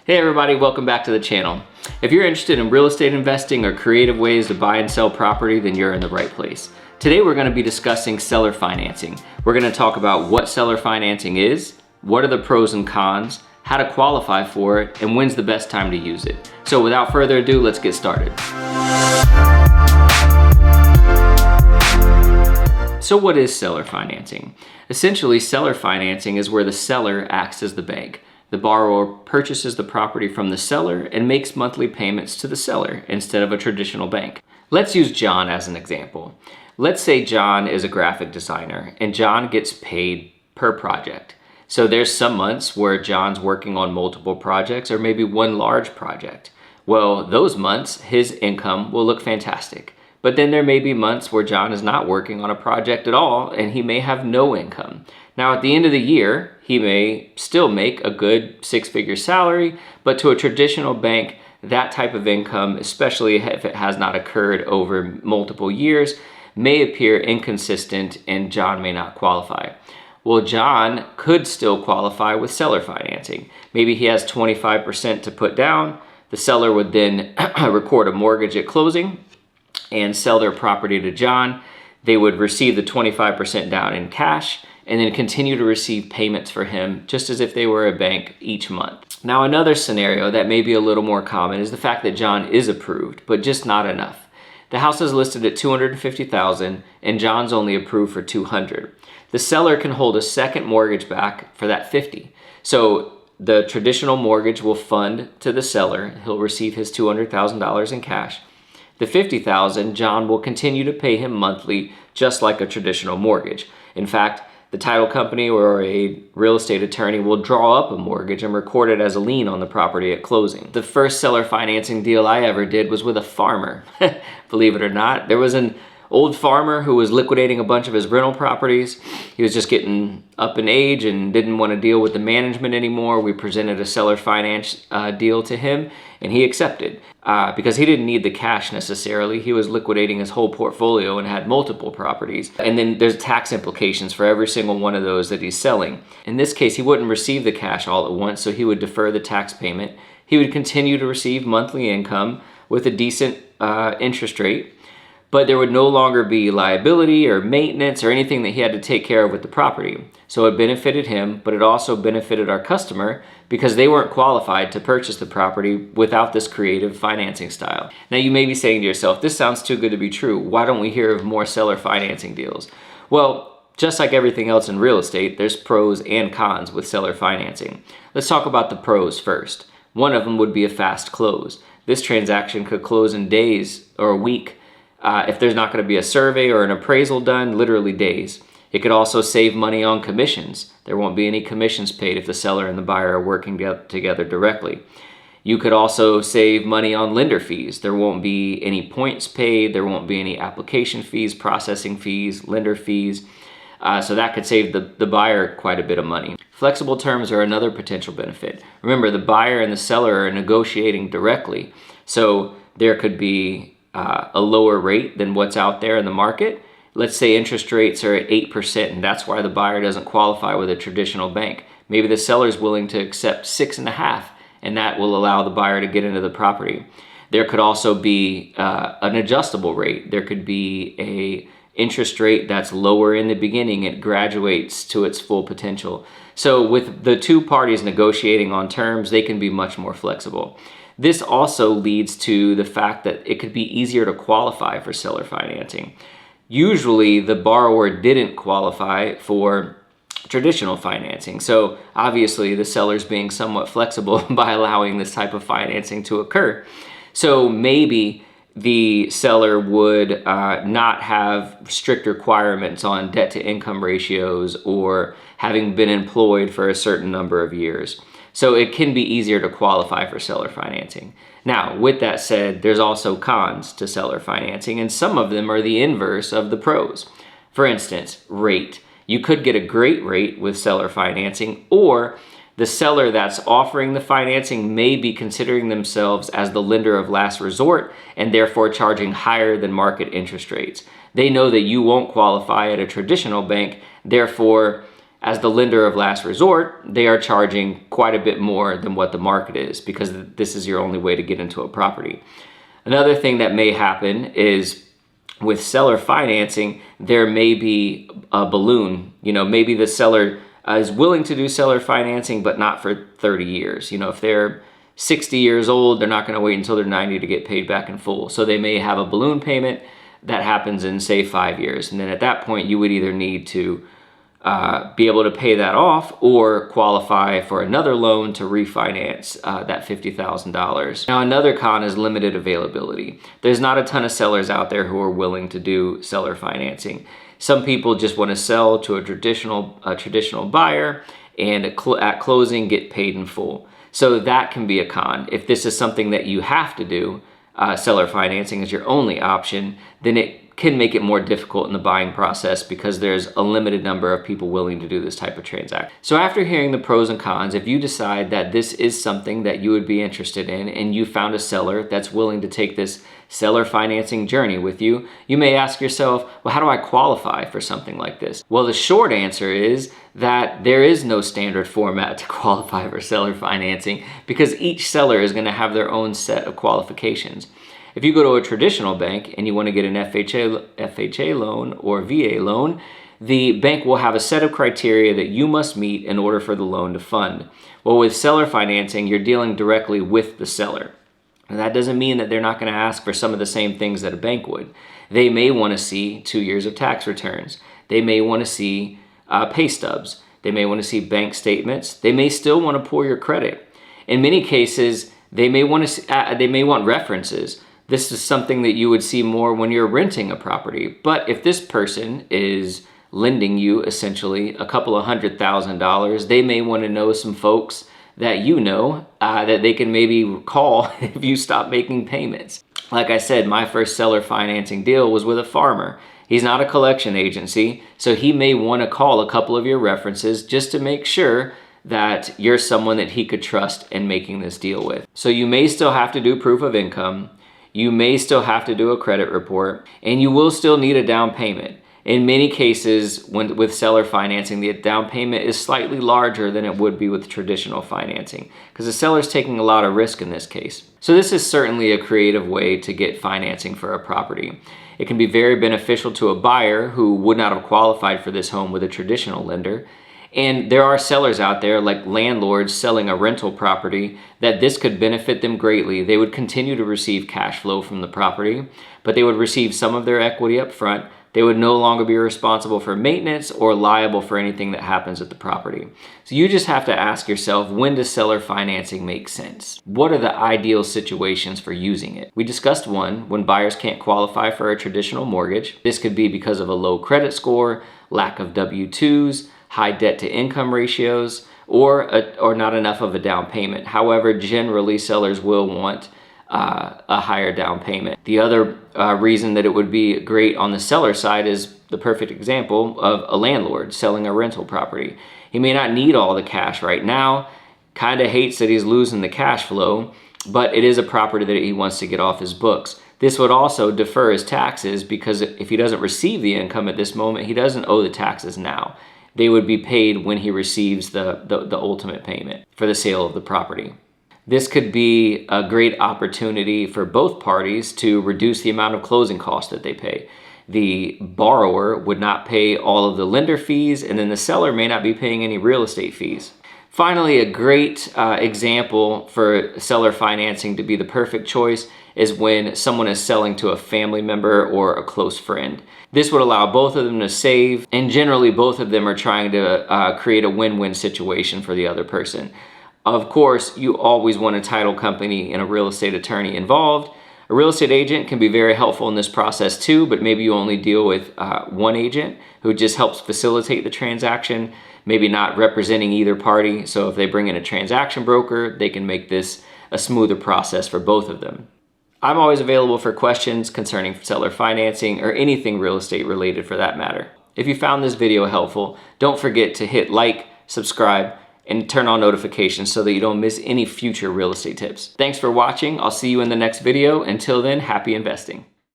Hey everybody, welcome back to the channel. If you're interested in real estate investing or creative ways to buy and sell property, then you're in the right place. Today we're going to be discussing seller financing. We're going to talk about what seller financing is, what are the pros and cons, how to qualify for it, and when's the best time to use it. So without further ado, let's get started. So what is seller financing? Essentially, seller financing is where the seller acts as the bank. The borrower purchases the property from the seller and makes monthly payments to the seller instead of a traditional bank. Let's use John as an example. Let's say John is a graphic designer and John gets paid per project. So there's some months where John's working on multiple projects or maybe one large project. Well, those months, his income will look fantastic. But then there may be months where John is not working on a project at all and he may have no income. Now at the end of the year, he may still make a good six-figure salary, but to a traditional bank, that type of income, especially if it has not occurred over multiple years, may appear inconsistent and John may not qualify. Well, John could still qualify with seller financing. Maybe he has 25% to put down. The seller would then record a mortgage at closing and sell their property to John. They would receive the 25% down in cash and then continue to receive payments for him just as if they were a bank each month. Now, another scenario that may be a little more common is the fact that John is approved, but just not enough. The house is listed at $250,000 and John's only approved for $200,000. The seller can hold a second mortgage back for that $50,000. So the traditional mortgage will fund to the seller. He'll receive his $200,000 in cash. The $50,000, John will continue to pay him monthly, just like a traditional mortgage. In fact, the title company or a real estate attorney will draw up a mortgage and record it as a lien on the property at closing. The first seller financing deal I ever did was with a farmer. Believe it or not, there was an old farmer who was liquidating a bunch of his rental properties. He was just getting up in age and didn't want to deal with the management anymore. We presented a seller finance deal to him and he accepted because he didn't need the cash necessarily. He was liquidating his whole portfolio and had multiple properties. And then there's tax implications for every single one of those that he's selling. In this case, he wouldn't receive the cash all at once, so he would defer the tax payment. He would continue to receive monthly income with a decent interest rate, but there would no longer be liability or maintenance or anything that he had to take care of with the property. So it benefited him, but it also benefited our customer because they weren't qualified to purchase the property without this creative financing style. Now you may be saying to yourself, this sounds too good to be true. Why don't we hear of more seller financing deals? Well, just like everything else in real estate, there's pros and cons with seller financing. Let's talk about the pros first. One of them would be a fast close. This transaction could close in days or a week. If there's not going to be a survey or an appraisal done, literally days. It could also save money on commissions. There won't be any commissions paid if the seller and the buyer are working together directly. You could also save money on lender fees. There won't be any points paid. There won't be any application fees, processing fees, lender fees. So that could save the buyer quite a bit of money. Flexible terms are another potential benefit. Remember, the buyer and the seller are negotiating directly. So there could be a lower rate than what's out there in the market. Let's say interest rates are at 8% and that's why the buyer doesn't qualify with a traditional bank. Maybe the seller's willing to accept 6.5% and that will allow the buyer to get into the property. There could also be an adjustable rate. There could be a interest rate that's lower in the beginning. It graduates to its full potential. So with the two parties negotiating on terms, they can be much more flexible. This also leads to the fact that it could be easier to qualify for seller financing. Usually the borrower didn't qualify for traditional financing. So obviously the seller's being somewhat flexible by allowing this type of financing to occur. So maybe the seller would not have strict requirements on debt to income ratios or having been employed for a certain number of years. So it can be easier to qualify for seller financing. Now, with that said, there's also cons to seller financing, and some of them are the inverse of the pros. For instance, rate. You could get a great rate with seller financing, or the seller that's offering the financing may be considering themselves as the lender of last resort and therefore charging higher than market interest rates. They know that you won't qualify at a traditional bank, therefore As the lender of last resort, they are charging quite a bit more than what the market is because this is your only way to get into a property. Another thing that may happen is with seller financing, there may be a balloon. Maybe the seller is willing to do seller financing, but not for 30 years. If they're 60 years old, they're not going to wait until they're 90 to get paid back in full. So they may have a balloon payment that happens in, say, 5 years. And then at that point, you would either need to be able to pay that off or qualify for another loan to refinance that $50,000. Now, another con is limited availability. There's not a ton of sellers out there who are willing to do seller financing. Some people just want to sell to a traditional buyer and at closing get paid in full. So that can be a con. If this is something that you have to do, seller financing is your only option, then it can make it more difficult in the buying process because there's a limited number of people willing to do this type of transaction. So after hearing the pros and cons, if you decide that this is something that you would be interested in and you found a seller that's willing to take this seller financing journey with you, you may ask yourself, well, how do I qualify for something like this? Well, the short answer is that there is no standard format to qualify for seller financing because each seller is going to have their own set of qualifications. If you go to a traditional bank and you want to get an FHA loan or VA loan, the bank will have a set of criteria that you must meet in order for the loan to fund. Well, with seller financing, you're dealing directly with the seller. And that doesn't mean that they're not going to ask for some of the same things that a bank would. They may want to see 2 years of tax returns. They may want to see pay stubs. They may want to see bank statements. They may still want to pull your credit. In many cases, they may want references. This is something that you would see more when you're renting a property. But if this person is lending you essentially a couple of $100,000, they may want to know some folks that that they can maybe call if you stop making payments. Like I said, my first seller financing deal was with a farmer. He's not a collection agency, so he may want to call a couple of your references just to make sure that you're someone that he could trust in making this deal with. So you may still have to do proof of income. You may still have to do a credit report, and you will still need a down payment. In many cases, with seller financing, the down payment is slightly larger than it would be with traditional financing because the seller's taking a lot of risk in this case. So this is certainly a creative way to get financing for a property. It can be very beneficial to a buyer who would not have qualified for this home with a traditional lender. And there are sellers out there, like landlords selling a rental property, that this could benefit them greatly. They would continue to receive cash flow from the property, but they would receive some of their equity up front. They would no longer be responsible for maintenance or liable for anything that happens at the property. So you just have to ask yourself, when does seller financing make sense? What are the ideal situations for using it? We discussed one, when buyers can't qualify for a traditional mortgage. This could be because of a low credit score, lack of W-2s, high debt to income ratios, or not enough of a down payment. However, generally sellers will want a higher down payment. The other reason that it would be great on the seller side is the perfect example of a landlord selling a rental property. He may not need all the cash right now, kind of hates that he's losing the cash flow, but it is a property that he wants to get off his books. This would also defer his taxes because if he doesn't receive the income at this moment, he doesn't owe the taxes now. They would be paid when he receives the ultimate payment for the sale of the property. This could be a great opportunity for both parties to reduce the amount of closing costs that they pay. The borrower would not pay all of the lender fees, and then the seller may not be paying any real estate fees. Finally, a great example for seller financing to be the perfect choice is when someone is selling to a family member or a close friend. This would allow both of them to save, and generally both of them are trying to create a win-win situation for the other person. Of course, you always want a title company and a real estate attorney involved. A real estate agent can be very helpful in this process too, but maybe you only deal with one agent who just helps facilitate the transaction, maybe not representing either party. So if they bring in a transaction broker, they can make this a smoother process for both of them. I'm always available for questions concerning seller financing or anything real estate related for that matter. If you found this video helpful, don't forget to hit like, subscribe, and turn on notifications so that you don't miss any future real estate tips. Thanks for watching. I'll see you in the next video. Until then, happy investing.